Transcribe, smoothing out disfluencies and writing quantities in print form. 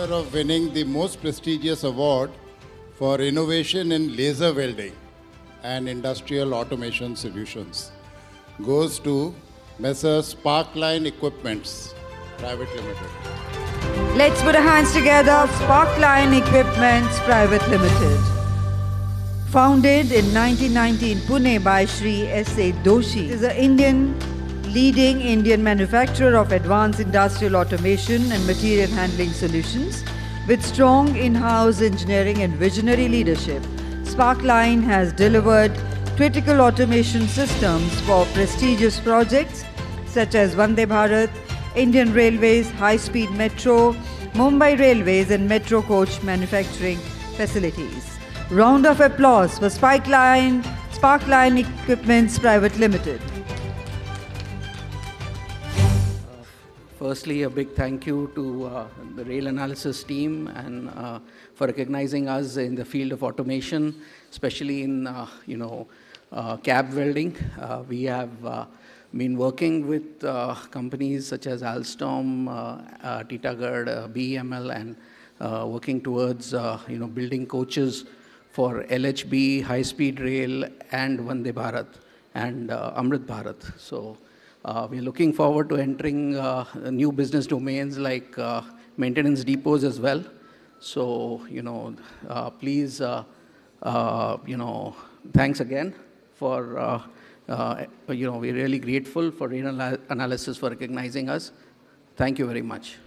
honor of winning the most prestigious award for innovation in laser welding and industrial automation solutions goes to Messrs. Sparkline Equipments Private Limited. Let's put our hands together. Sparkline Equipments Private Limited. Founded in 1990 in Pune by Shri S.A. Doshi, it is a leading Indian manufacturer of advanced industrial automation and material handling solutions. With strong in-house engineering and visionary leadership, Sparkline has delivered critical automation systems for prestigious projects such as Vande Bharat, Indian Railways, high-speed metro, Mumbai Railways and metro coach manufacturing facilities. Round of applause for Sparkline Equipments Private Limited. Firstly, a big thank you to the rail analysis team and for recognizing us in the field of automation, especially in cab welding. We have been working with companies such as Alstom, Titagarh, BEML, and working towards building coaches for LHB, high-speed rail, and Vande Bharat and Amrit Bharat. So we're looking forward to entering new business domains like maintenance depots as well. So, please, thanks again for, we're really grateful for Rail Analysis for recognizing us. Thank you very much.